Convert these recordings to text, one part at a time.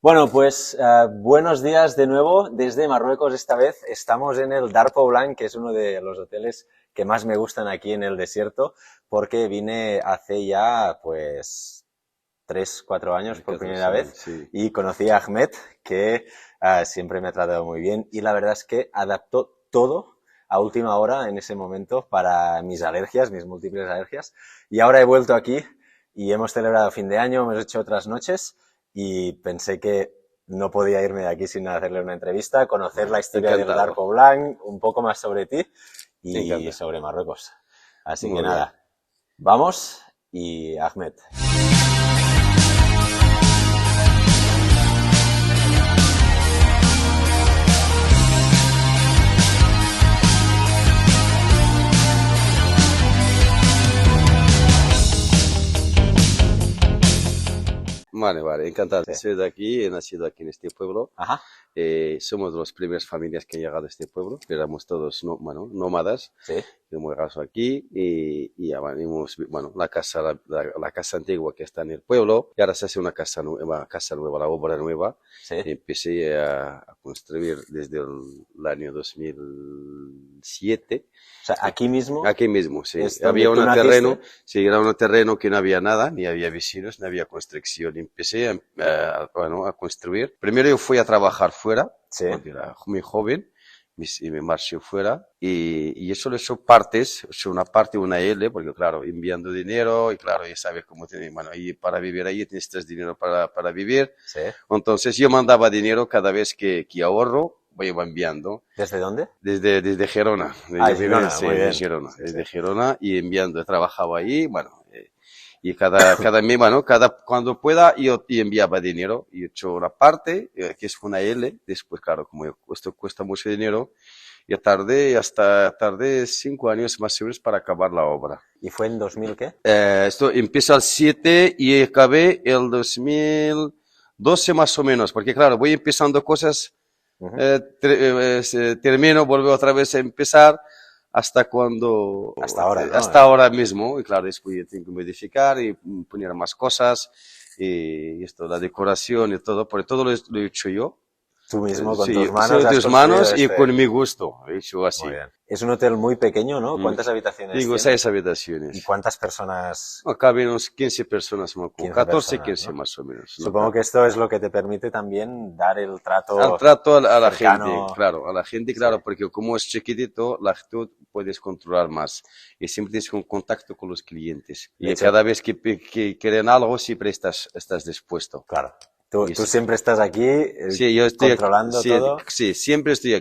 Bueno, pues buenos días de nuevo desde Marruecos. Esta vez estamos en el Dar Poblan, que es uno de los hoteles que más me gustan aquí en el desierto, porque vine hace ya pues 3, 4 años por primera vez Sí. y conocí a Ahmed, que siempre me ha tratado muy bien y la verdad es que adaptó todo a última hora en ese momento para mis alergias, mis múltiples alergias. Y ahora he vuelto aquí y hemos celebrado fin de año, hemos hecho otras noches y pensé que no podía irme de aquí sin hacerle una entrevista, conocer la historia del Dar Encantado. Poblan, un poco más sobre ti Me y encanta. sobre Marruecos. Así que Muy bien. nada, vamos y Ahmed. Vale, encantado. Sí. Soy de aquí, he nacido aquí en este pueblo. Ajá, Somos de las primeras familias que han llegado a este pueblo. Éramos todos nómadas. sí. Hemos llegado aquí y ya venimos, bueno, la casa antigua que está en el pueblo, y ahora se hace una casa nueva, la obra nueva. Sí. Empecé a construir desde el año 2007. O sea, aquí mismo Aquí mismo, sí. es donde Había tú un naciste. terreno, sí, era un terreno que no había nada, ni había vecinos, ni había construcción. Empecé a construir. Primero yo fui a trabajar fuera, Sí. porque era muy joven, y me marché fuera. Y eso lo he hecho partes, he hecho una parte, una L, porque claro, enviando dinero, y claro, ya sabes cómo tiene, bueno, y para vivir ahí necesitas dinero para vivir. Sí. Entonces yo mandaba dinero cada vez que ahorro, voy enviando. ¿Desde dónde? Desde Gerona, Ah, yo vivo Girona, muy bien. de Gerona, Sí, desde sí. Gerona y enviando, he trabajado ahí, bueno, y cada mes, bueno, cuando pueda yo y enviaba dinero y he hecho una parte, que es una L, después claro, como esto cuesta mucho dinero, y tardé 5 años más o menos para acabar la obra. ¿Y fue en 2000 qué? Esto empieza al 7 y acabé el 2012 más o menos, porque claro, voy empezando cosas, Ujú. termino, vuelvo otra vez a empezar Hasta ahora, ¿no? hasta ahora mismo, y claro, después yo tengo que modificar y poner más cosas, y esto, la decoración y todo, porque todo lo he hecho yo. Tú mismo con Sí, tus manos sí, has tus construido manos y este. con mi gusto, he hecho Muy así. bien. Es un hotel muy pequeño, ¿no? Mm. ¿Cuántas habitaciones Tengo tiene? 6 ¿Y habitaciones. cuántas personas? No, caben unos 15 personas, 15 14, personas, 15 ¿no? más o menos. No Supongo que tanto. esto es lo que te permite también dar el Al trato trato a la gente, cercano. claro, a la gente, Sí, claro, porque como es chiquitito, tú puedes controlar más y siempre tienes un contacto con los clientes. de Y hecho, cada vez que quieren algo, siempre estás dispuesto. claro. Tú, Y tú sí, siempre estás aquí sí, yo estoy aquí, controlando sí, todo. sí, siempre estoy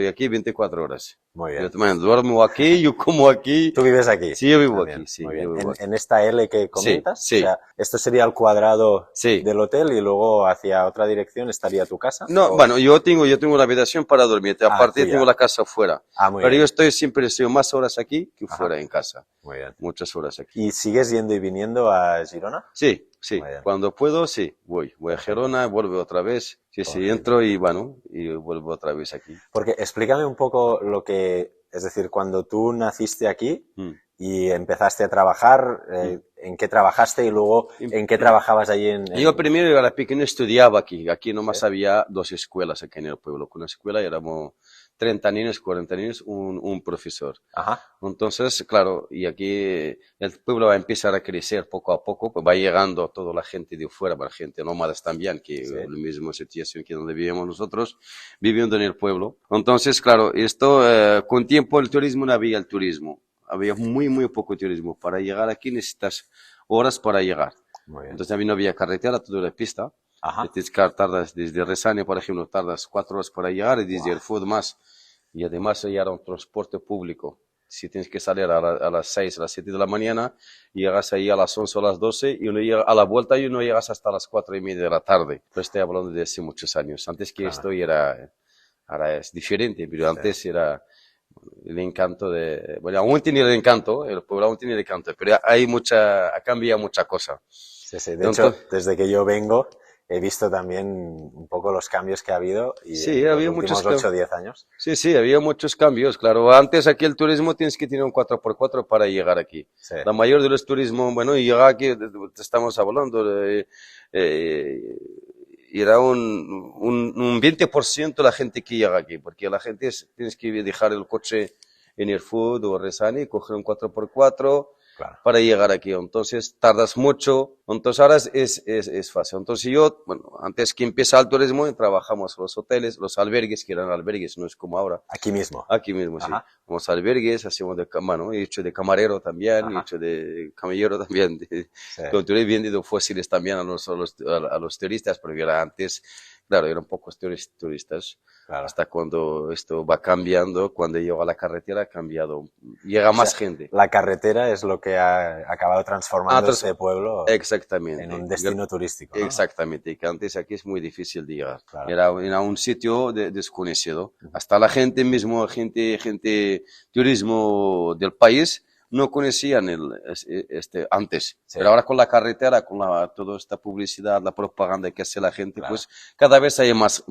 aquí 24 horas. Muy Yo bien. también duermo aquí, yo como aquí. ¿Tú vives aquí? Sí, yo vivo También. aquí, sí, Muy yo bien. vivo aquí. En esta L que Sí, comentas, o sí, sea, esto sería el cuadrado sí. del hotel y luego hacia otra dirección estaría tu casa. No, ¿O? bueno, yo tengo una habitación para dormir, Ah, aparte tengo tuya. la casa afuera. Ah, muy Pero yo bien. siempre estoy más horas aquí que Ajá. fuera en casa. Muy bien. Muchas horas aquí. ¿Y sigues yendo y viniendo a Girona? Sí, sí. Muy bien. Cuando puedo, sí, voy. Voy a Perfecto. Gerona, vuelvo otra vez. Sí, sí, Correcto. entro y bueno, y vuelvo otra vez aquí. Porque explícame un poco lo que, es decir, cuando tú naciste aquí Mm, y empezaste a trabajar, mm. ¿en qué trabajaste y luego Y- en qué trabajabas allí Yo primero era pequeño, estudiaba aquí. Aquí ¿Sí? nomás había 2 escuelas aquí en el pueblo. Con una escuela éramos 30 niños, 40 niños, un profesor. Ajá. Entonces, claro, y aquí el pueblo va a empezar a crecer poco a poco, pues va llegando toda la gente de fuera, la gente nómadas también, que Sí. la misma situación que donde vivimos nosotros, viviendo en el pueblo. Entonces, claro, esto, con tiempo el turismo no había el turismo, había muy poco turismo. Para llegar aquí necesitas horas para llegar. Muy bien. Entonces, a mí no había carretera, todo era pista. Ajá. Tardas desde Resania, por ejemplo, tardas 4 horas para llegar y desde el Food más. Y además ya era un transporte público. Si tienes que salir a las 6, a las 7 de la mañana, llegas ahí a las 11 o las 12 y uno llega a la vuelta y no llegas hasta las 4:30 de la tarde. Pero estoy hablando de hace muchos años. Antes que Claro. esto ahora es diferente, pero Sí. antes era el encanto bueno, aún tiene el encanto, el pueblo aún tiene el encanto, pero ha cambiado mucha cosa. Sí, sí. De hecho, desde que yo vengo, he visto también un poco los cambios que ha habido y Sí, en los había muchos últimos 8 o 10 años. Sí, había muchos cambios, claro. Antes aquí el turismo tienes que tener un 4x4 para llegar aquí. Sí. La mayor de los turismos, bueno, y llega aquí, estamos hablando, era un 20% la gente que llega aquí, porque la gente tienes que dejar el coche en el Food o Resani y coger un 4x4 Claro. para llegar aquí. Entonces tardas mucho. Entonces ahora es fácil. Entonces yo, bueno, antes que empieza el turismo, trabajamos los hoteles, los albergues, que eran albergues, no es como ahora. Aquí mismo. Aquí mismo, sí. Ajá. Vamos a albergues, hacemos de, bueno, he hecho de camarero también, he Ajá. hecho de camillero también. Sí. Yo he vendido fósiles también a los turistas, porque era antes, claro, eran pocos turistas. Claro. Hasta cuando esto va cambiando, cuando llega a la carretera ha cambiado, llega O más sea, gente. la carretera es lo que ha acabado transformando este pueblo Exactamente. en un destino turístico, ¿no? Exactamente, y que antes aquí es muy difícil de llegar. Claro. Era un sitio desconocido. Hasta la gente mismo, gente turismo del país, no conocían antes. Sí. Pero ahora con la carretera, con toda esta publicidad, la propaganda que hace la gente, Claro. pues cada vez hay más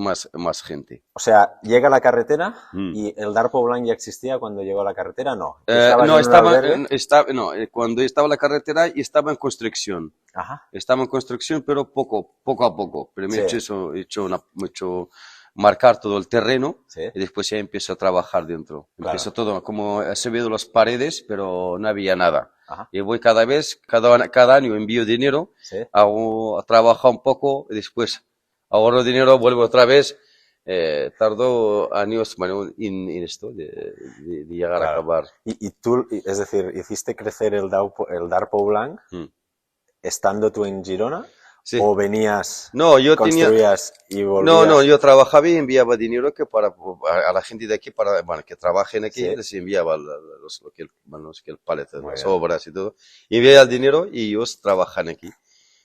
gente. O sea, llega la carretera Mm. y el Darpo Blanc ya existía cuando llegó la carretera, ¿no? ¿Tú No, estabas en un albergue? no, cuando estaba la carretera y estaba en construcción. Ajá. Estaba en construcción, pero poco a poco. Primero Sí. he hecho marcar todo el terreno Sí. y después ya empiezo a trabajar dentro. Claro. Empiezo todo, como se ve las paredes, pero no había nada. Ajá. Y voy cada año envío dinero, Sí. trabajo un poco y después ahorro dinero, vuelvo otra vez. Tardó años, bueno, en esto de llegar a Claro. acabar. Y tú, es decir, hiciste crecer el Darpo Blanc Mm. estando tú en Girona, Sí. o venías, No, yo tenía, construías y volvías. no, yo trabajaba y enviaba dinero que a la gente de aquí para, bueno, que trabajen aquí, Sí. les enviaba los que el pallet, Muy las bien. obras y todo. Y enviaba el dinero y ellos trabajan aquí.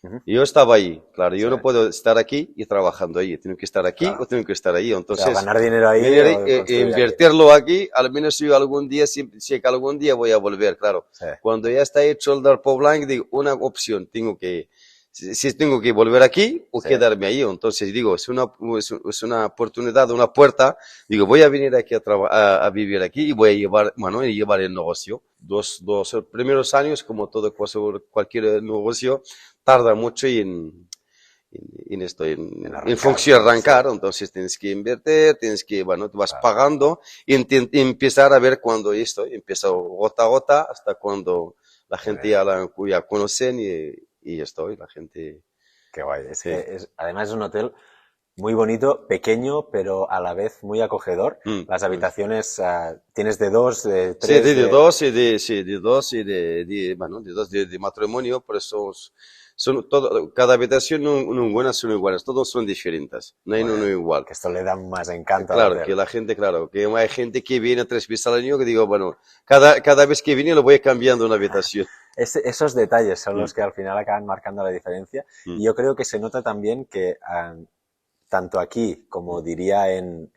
Ujú. Y yo estaba ahí, claro, yo Sí. no puedo estar aquí y trabajando ahí, tengo que estar aquí Claro. o tengo que estar ahí. O sea, Entonces, ganar dinero ahí venir o e construir aquí. invertirlo aquí, al menos yo algún día, sé que algún día voy a volver, claro. Sí. Cuando ya está hecho el Darpo Blanc, digo, una opción, si tengo que volver aquí o Sí. quedarme ahí. Entonces digo, es una oportunidad, una puerta. Digo, voy a venir aquí a vivir aquí y voy a llevar el negocio. Los primeros años, como todo cualquier negocio, tarda mucho en arrancar, función ¿no? arrancar. Sí. Entonces tienes que invertir, te vas Claro. pagando y empezar a ver cuando empieza gota a gota hasta cuando la gente bien. ya conocen y la gente. Qué guay. Es Sí. que además es un hotel muy bonito, pequeño, pero a la vez muy acogedor. Las habitaciones, tienes de 2, de 3. Sí, de dos y de matrimonio, por eso cada habitación no buenas son iguales, todos son diferentes, no hay uno igual. Que esto le da más encanto al Claro, hotel. que la gente, claro, que hay gente que viene 3 veces al año que digo, bueno, cada vez que viene lo voy cambiando una habitación. Esos detalles son los que al final acaban marcando la diferencia. Y yo creo que se nota también que tanto aquí como diría en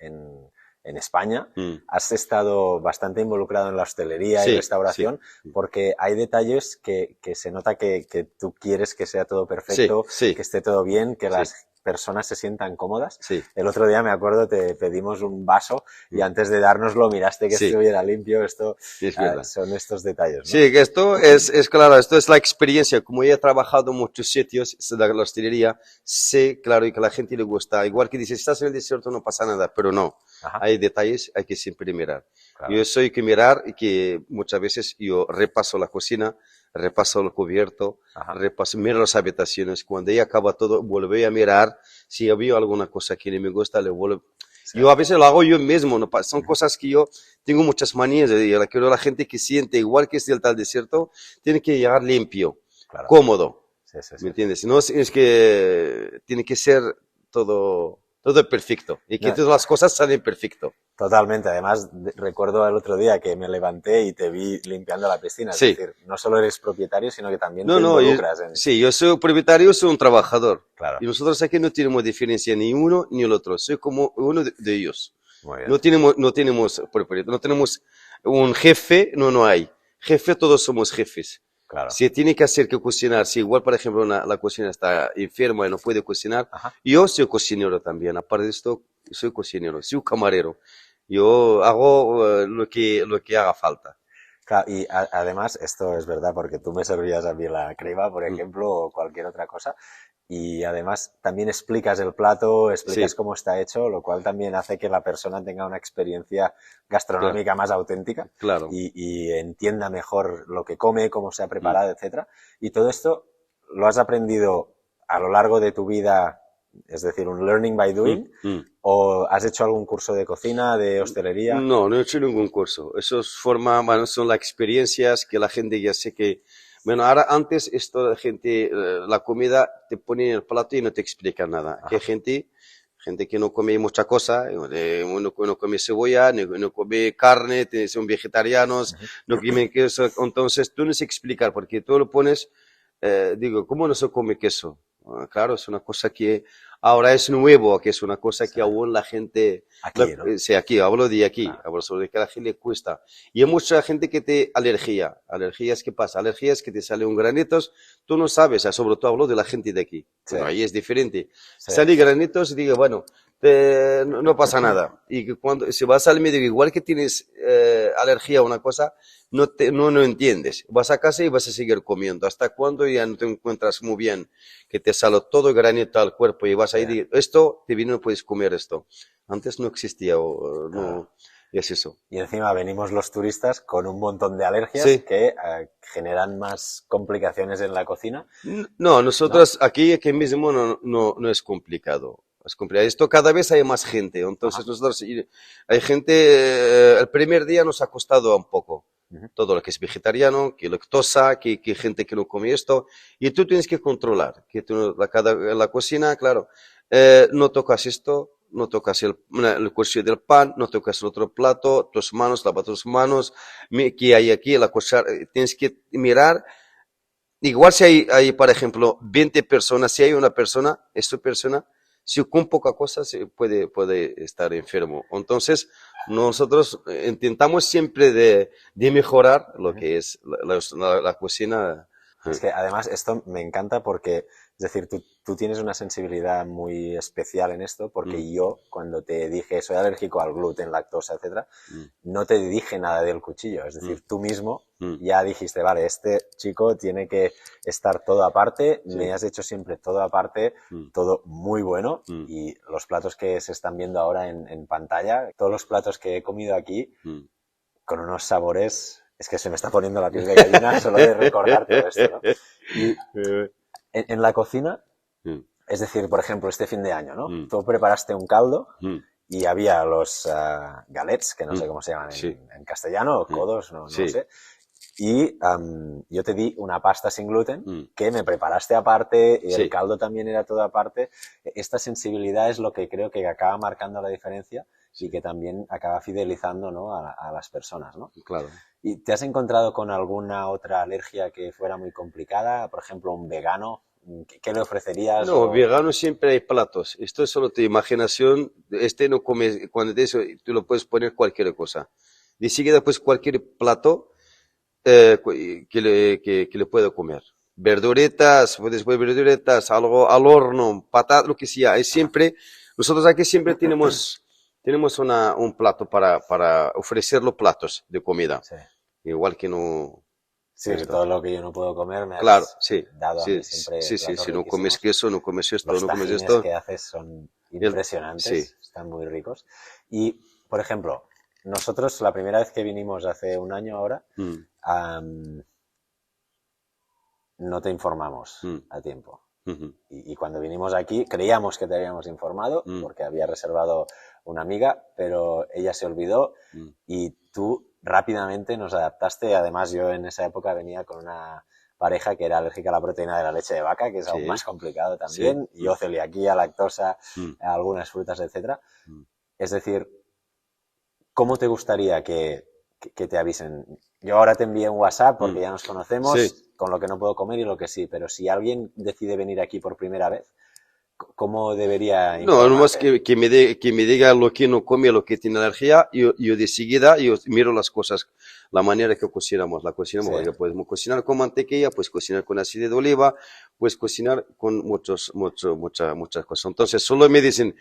España, has estado bastante involucrado en la hostelería y Sí, restauración, porque hay detalles que se nota que tú quieres que sea todo perfecto, Sí. que esté todo bien, que Sí. las personas se sientan cómodas. Sí. El otro día me acuerdo, te pedimos un vaso y antes de dárnoslo miraste que Sí. estuviera limpio. Esto Es verdad. son estos detalles, ¿no? Sí, que esto es claro, esto es la experiencia. Como yo he trabajado en muchos sitios de la hostelería, sé, claro, y que a la gente le gusta. Igual que dices, estás en el desierto, no pasa nada, pero no. Ajá. Hay detalles, hay que siempre mirar. Claro. Yo soy que mirar y que muchas veces yo repaso la cocina, repaso el cubierto, Ajá. miro las habitaciones. Cuando ya acaba todo, vuelvo a mirar. Si había alguna cosa que no me gusta, le vuelvo. Sí. Yo a veces lo hago yo mismo, ¿no? Son cosas que yo tengo muchas manías. Quiero la gente que siente, igual que esté el tal desierto, tiene que llegar limpio, Claro. cómodo. Sí, sí, sí. ¿Me entiendes? No es que tiene que ser todo perfecto y que No. todas las cosas salen perfecto. Totalmente. Además, recuerdo el otro día que me levanté y te vi limpiando la piscina. Sí. Es decir, no solo eres propietario, sino que también te No, involucras en... sí, yo soy propietario, soy un trabajador. Claro. Y nosotros aquí no tenemos diferencia ni uno ni el otro. Soy como uno de ellos. Muy bien. No tenemos propietario, no tenemos un jefe, no hay. Jefe, todos somos jefes. Claro. Si tiene que hacer que cocinar, si igual, por ejemplo, la cocina está enferma y no puede cocinar, Ajá. yo soy cocinero también. Aparte de esto, soy cocinero, soy camarero. Yo hago lo que haga falta. Claro, y además, esto es verdad porque tú me servías a mí la crema, por ejemplo, o cualquier otra cosa. y además también explicas el plato, explicas Sí, cómo está hecho, lo cual también hace que la persona tenga una experiencia claro, gastronómica más auténtica claro. y entienda mejor lo que come, cómo se ha Mm. preparado, etcétera. Y todo esto lo has aprendido a lo largo de tu vida, es decir, un learning by Mm, doing, mm. o has hecho algún curso de cocina, de hostelería. No, no he hecho ningún curso. Eso es forma, bueno, son las experiencias que la gente ya sé que, bueno, ahora antes esto la gente, la comida te pone en el plato y no te explica nada. Que hay Ajá. gente que no come mucha cosa, no come cebolla, no come carne, son vegetarianos, Uh-huh. no comen queso. Entonces tú no sé explicar porque tú lo pones, digo, ¿cómo no se come queso? Ah, claro, es una cosa que ahora es nuevo, que es una cosa Sí. que aún la gente Aquí, ¿no? sí, aquí, hablo de aquí, Claro. hablo sobre que a la gente le cuesta. Y hay mucha gente que te alergia. Alergias, ¿qué pasa? Alergias que te sale un granitos, tú no sabes, sobre todo hablo de la gente de aquí. Sí, Bueno, ahí es diferente. sí, Sale granitos y digo, bueno, no pasa nada. Y que cuando si vas al médico, igual que tienes alergia a una cosa, no entiendes. Vas a casa y vas a seguir comiendo. ¿Hasta cuándo ya no te encuentras muy bien? Que te sale todo granito al cuerpo y vas a sí, ir y esto, te viene, no puedes comer esto. Antes no existía, claro. no, y es eso. Y encima venimos los turistas con un montón de alergias Sí. que generan más complicaciones en la cocina, No, ¿no? nosotros aquí mismo no es complicado. Es complicado. Esto cada vez hay más gente. Entonces Ajá. nosotros, hay gente, el primer día nos ha costado un poco. Uh-huh. Todo lo que es vegetariano, que lactosa, que gente que no come esto. Y tú tienes que controlar. Que tú, en la cocina, claro, no tocas esto, no tocas el cuchillo del pan, no tocas el otro plato, tus manos, lava tus manos, que hay aquí, la cuchara, tienes que mirar. Igual si hay, por ejemplo, 20 personas, si hay una persona, esta persona, si con poca cosa se puede estar enfermo. Entonces, nosotros intentamos siempre de mejorar lo Uh-huh. que es la cocina. Es que además esto me encanta porque, es decir, tú tienes una sensibilidad muy especial en esto, Mm, porque yo, cuando te dije soy alérgico al gluten, lactosa, etcétera, mm, no te dije nada del cuchillo. Es mm, decir, tú mismo mm, ya dijiste, vale, este chico tiene que estar todo aparte, me sí, has hecho siempre todo aparte, mm, todo muy bueno. mm, Y los platos que se están viendo ahora en pantalla, todos los platos que he comido aquí, mm. con unos sabores, es que se me está poniendo la piel de gallina solo de recordar todo esto, ¿no? Y en la cocina, Mm, es decir, por ejemplo, este fin de año, ¿no? mm, Tú preparaste un caldo mm, y había los galets, que no mm. sé cómo se llaman Sí, en castellano, o mm, codos, no lo sí, sé. Y yo te di una pasta sin gluten mm, que me preparaste aparte y el sí, caldo también era todo aparte. Esta sensibilidad es lo que creo que acaba marcando la diferencia y sí, que también acaba fidelizando, ¿no? a las personas, ¿no? claro. ¿Y te has encontrado con alguna otra alergia que fuera muy complicada? Por ejemplo, un vegano. ¿Qué le ofrecerías? No, O... vegano siempre hay platos. Esto es solo tu imaginación. Este no come, cuando te eso, tú lo puedes poner cualquier cosa. De seguida, pues cualquier plato que le pueda comer. Verduritas, puedes poner verduritas, algo al horno, patata, lo que sea. Es Ajá. siempre, nosotros aquí siempre tenemos un plato para ofrecer los platos de comida. Sí. Igual que no, Sí, esto. todo lo que yo no puedo comer me Claro, has sí, dado a sí, mí siempre sí, sí, platos si no comes riquísimos. queso, no comes esto, Los no comes tajines esto. que haces son El- sí. impresionantes, están muy ricos. Y, por ejemplo, nosotros la primera vez que vinimos hace un año ahora, Mm, um, no te informamos mm, a tiempo. ujú, Y cuando vinimos aquí creíamos que te habíamos informado mm, porque había reservado una amiga, pero ella se olvidó mm. y tú rápidamente nos adaptaste. Además, yo en esa época venía con una pareja que era alérgica a la proteína de la leche de vaca, que es aún más Sí, complicado sí. también, y yo celiaquía, lactosa, Mm, algunas frutas, etcétera. mm, Es decir, ¿cómo te gustaría que te avisen? Yo ahora te envié un WhatsApp mm. porque ya nos Sí. conocemos, con lo que no puedo comer y lo que sí, pero si alguien decide venir aquí por primera vez, ¿cómo debería No, nomás informarse? que me diga lo que no come, lo que tiene alergia, yo de seguida yo miro las cosas, la manera que cocinamos. La cocinamos, Sí, porque podemos cocinar con mantequilla, pues cocinar con aceite de oliva, pues cocinar con muchas cosas. Entonces, solo me dicen,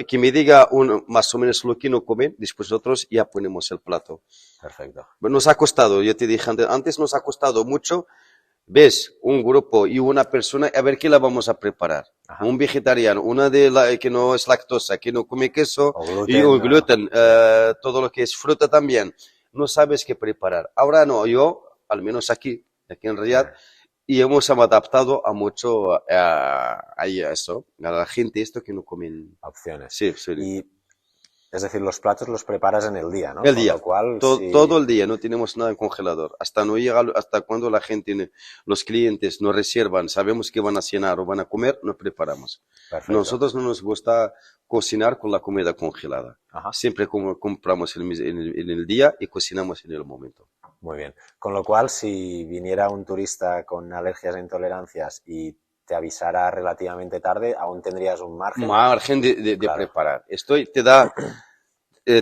que me diga más o menos lo que no comen, después nosotros ya ponemos el plato. perfecto. Nos ha costado, yo te dije antes nos ha costado mucho. ves un grupo y una persona, a ver qué la vamos a preparar. Ajá. Un vegetariano, una que no es lactosa, que no come queso, O gluten, y un ¿no? gluten, todo lo que es fruta también. No sabes qué preparar. Ahora no, yo, al menos aquí en Riyadh, y hemos adaptado a mucho a eso, a la gente esto que no comen. Opciones. Sí, sí. Y, es decir, los platos los preparas en el día, ¿no? El Con día, lo cual, si... todo el día, no tenemos nada en congelador. Hasta no llega, hasta cuando la gente, los clientes nos reservan, sabemos que van a cenar o van a comer, nos preparamos. Perfecto. Nosotros no nos gusta cocinar con la comida congelada. Ajá. Siempre compramos en el día y cocinamos en el momento. Muy bien. Con lo cual, si viniera un turista con alergias e intolerancias y te avisara relativamente tarde, aún tendrías un margen. Margen de Claro. preparar. Esto te da,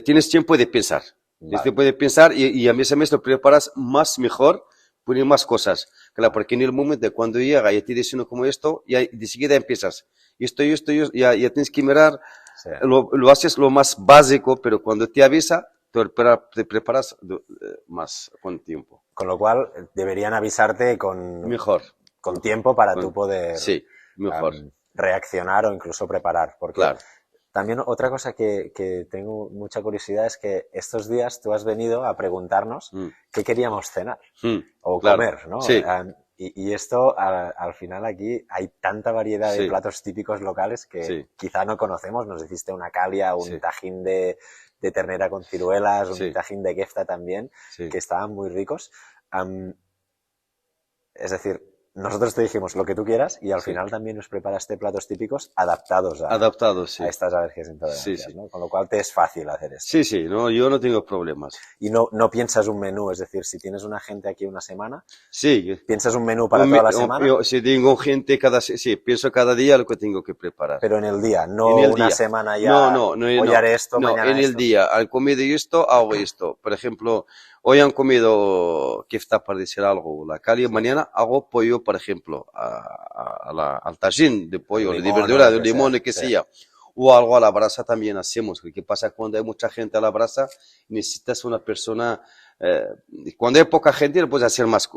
tienes tiempo de pensar. Vale. Tienes tiempo de pensar y a mes lo preparas más mejor, pones más cosas. Claro, porque en el momento de cuando llega y te dicen como esto, ya de seguida empiezas. Esto, ya tienes que mirar, Sí. lo haces lo más básico, pero cuando te avisa, te preparas más con tiempo. Con lo cual, deberían avisarte Mejor. con tiempo para tú poder Sí, mejor. reaccionar o incluso preparar. Porque Claro. también otra cosa que tengo mucha curiosidad es que estos días tú has venido a preguntarnos qué queríamos cenar o claro. comer, ¿no? Sí. Y esto, al final aquí hay tanta variedad de Sí. platos típicos locales que Sí. quizá no conocemos. Nos hiciste una calia, un Sí. tajín de ternera con ciruelas, un Sí. tajín de kefta también, Sí. que estaban muy ricos. Es decir, nosotros te dijimos lo que tú quieras y al Sí. final también nos preparaste platos típicos adaptados Adaptados, sí. a estas alergias e intolerancias, Sí, sí. ¿no? Con lo cual te es fácil hacer esto. Sí, sí, no, yo no tengo problemas. Y no piensas un menú, es decir, si tienes una gente aquí una semana, Sí. piensas un menú para toda la semana, Yo, si tengo gente sí, pienso cada día lo que tengo que preparar. pero en el día, no En el una día. semana ya, No, hoy haré esto, no, mañana en el esto. día, al comido esto, hago esto. Por ejemplo, hoy han comido kefta, para decir algo, la calia, mañana hago pollo, por ejemplo, al tajín de pollo, El de limón, verdura, o lo de que limón, sea, que sí. sea. O algo a la brasa también hacemos. ¿Qué pasa cuando hay mucha gente a la brasa? Necesitas una persona, cuando hay poca gente, lo puedes hacer más,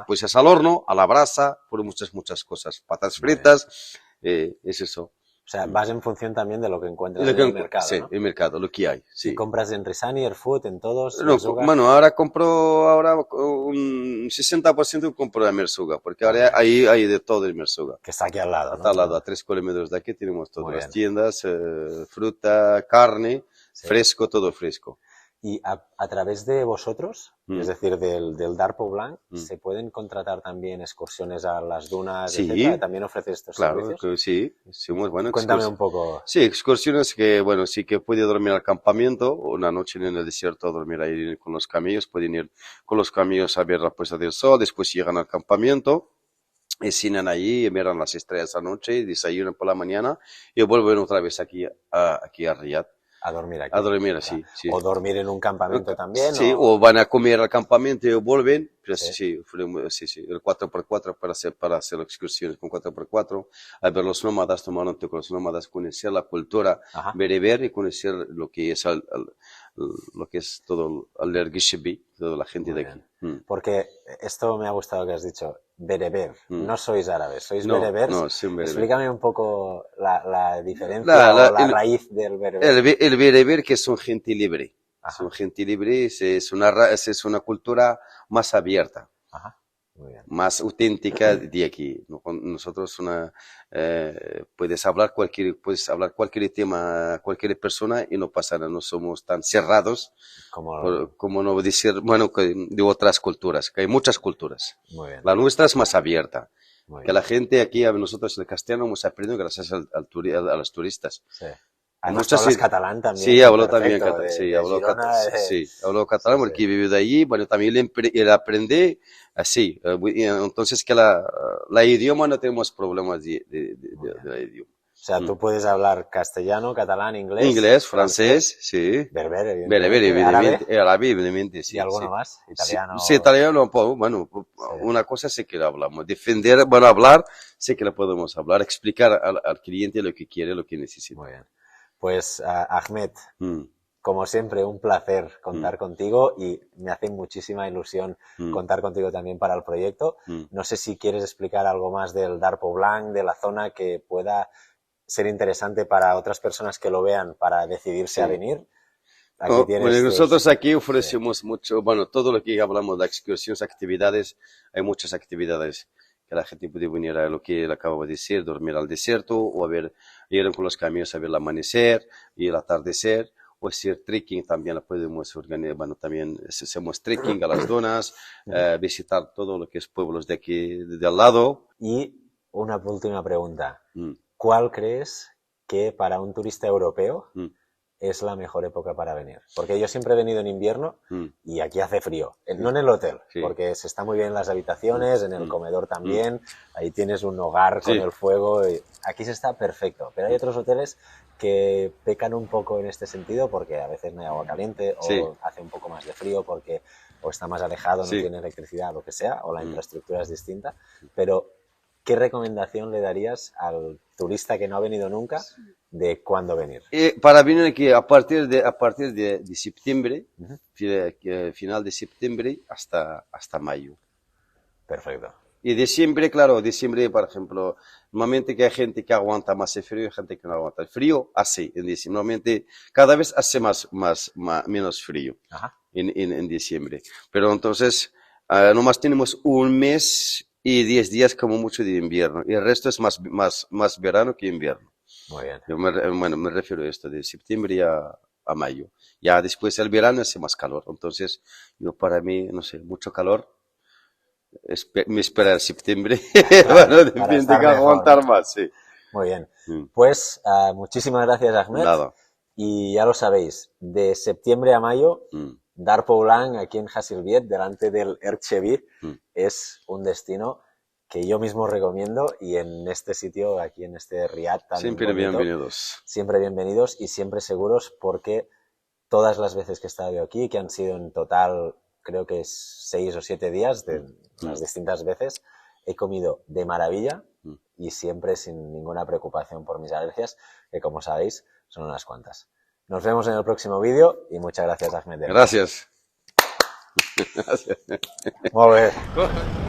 pues es al horno, a la brasa, por muchas cosas. Patas fritas, es eso. O sea, vas en función también de lo que encuentras Lo en que el mercado, sí, ¿no? el mercado, lo que hay, sí. ¿Y compras en Risani, Airfood, en todos? No, Mersuga? bueno, ahora compro un 60% compro de Mersuga, porque ahora hay de todo en Mersuga. Que está aquí al lado, Está al ¿no? lado, a 3 kilómetros de aquí tenemos todas Muy las bien. tiendas, fruta, carne, Sí. fresco, todo fresco. Y a través de vosotros, es decir, del Darpo Blanc, ¿se pueden contratar también excursiones a las dunas, Sí, etcétera? ¿También ofreces estos claro, servicios? que sí, somos buenos. Cuéntame un poco. Sí, excursiones que, bueno, sí que puede dormir al campamento, una noche en el desierto, dormir ahí con los camellos, pueden ir con los camellos a ver la puesta del sol, después llegan al campamento, y cenan allí, miran las estrellas anoche, desayunan por la mañana y vuelven otra vez aquí a Riyadh. A dormir aquí. A dormir, sí, sí. O dormir en un campamento también. Sí, o van a comer al campamento y vuelven. Pero Sí. sí, el 4x4 para hacer excursiones con 4x4, a ver los nómadas, tomar un toque con los nómadas, conocer la cultura Ajá. bereber y conocer lo que es lo que es todo el Ergishebi, toda la gente Muy de aquí. Porque esto me ha gustado que has dicho, bereber. No sois árabes, sois No, berebers. no, soy un bereber. Explícame un poco la diferencia o la raíz del bereber. El bereber que son gente libre. Ajá. Son gente libre, es una cultura más abierta. Ajá. Muy bien. Más auténtica de aquí. Nosotros puedes hablar cualquier tema, cualquier persona y no pasa nada. No somos tan cerrados como no decir, bueno, de otras culturas, que hay muchas culturas. Muy bien. La nuestra es más abierta. Muy Que bien. la gente aquí, nosotros el castellano hemos aprendido gracias a los turistas. Sí. Además, tú hablas catalán también. Sí, hablo también perfecto, catalán. Sí, de hablo Girona, catalán. Sí, hablo catalán porque he vivido allí. Bueno, también le aprendí así. Entonces, que la idioma no tenemos problemas de la idioma. O sea, tú puedes hablar castellano, catalán, inglés. Inglés, francés, sí. Berber, evidentemente. Árabe, evidentemente, sí. ¿Y alguno más? ¿Italiano? Sí, italiano, bueno, una cosa sí que lo hablamos. Defender, bueno, hablar, sí que lo podemos hablar. Explicar al cliente lo que quiere, lo que necesita. Muy bien. Pues, Ahmed, como siempre, un placer contar contigo y me hace muchísima ilusión contar contigo también para el proyecto. No sé si quieres explicar algo más del Darpo Blanc, de la zona que pueda ser interesante para otras personas que lo vean para decidirse a venir. Aquí tienes bueno, nosotros aquí ofrecemos mucho, bueno, todo lo que hablamos de excursiones, actividades, hay muchas actividades que la gente puede venir a lo que él acaba de decir, dormir al desierto, o a ver, ir con los camiones a ver el amanecer y el atardecer, o hacer trekking también podemos organizar, bueno, también hacemos trekking a las zonas, visitar todo lo que es pueblos de aquí, de al lado. Y una última pregunta. ¿Cuál crees que para un turista europeo es la mejor época para venir? Porque yo siempre he venido en invierno y aquí hace frío. No en el hotel, porque se está muy bien en las habitaciones, en el comedor también. Ahí tienes un hogar con el fuego. Y aquí se está perfecto. Pero hay otros hoteles que pecan un poco en este sentido porque a veces no hay agua caliente o hace un poco más de frío porque o está más alejado, no tiene electricidad, lo que sea, o la infraestructura es distinta. Pero ¿qué recomendación le darías al turista que no ha venido nunca de cuándo venir? Para venir aquí a partir de septiembre, final de septiembre hasta mayo. Perfecto. Y diciembre, claro, diciembre, por ejemplo, normalmente que hay gente que aguanta más el frío y gente que no aguanta el frío, así, en diciembre. Normalmente cada vez hace menos frío en diciembre. Pero entonces, nomás tenemos un mes y 10 días como mucho de invierno. Y el resto es más verano que invierno. Muy bien. Yo me refiero a esto, de septiembre a mayo. Ya después el verano hace más calor. Entonces, para mí, no sé, mucho calor. Me espera en septiembre. Bueno, depende que aguantar más, sí. Muy bien. Pues muchísimas gracias, Ahmed. Nada. Y ya lo sabéis, de septiembre a mayo, Darpo Blanc, aquí en Hasselviet, delante del Erchevi, es un destino que yo mismo recomiendo y en este sitio, aquí en este riad tan siempre bonito, bienvenidos. Siempre bienvenidos y siempre seguros porque todas las veces que he estado yo aquí, que han sido en total creo que 6 o 7 días de las distintas veces, he comido de maravilla y siempre sin ninguna preocupación por mis alergias, que como sabéis son unas cuantas. Nos vemos en el próximo vídeo y muchas gracias, Ahmed. Gracias. Muy bien.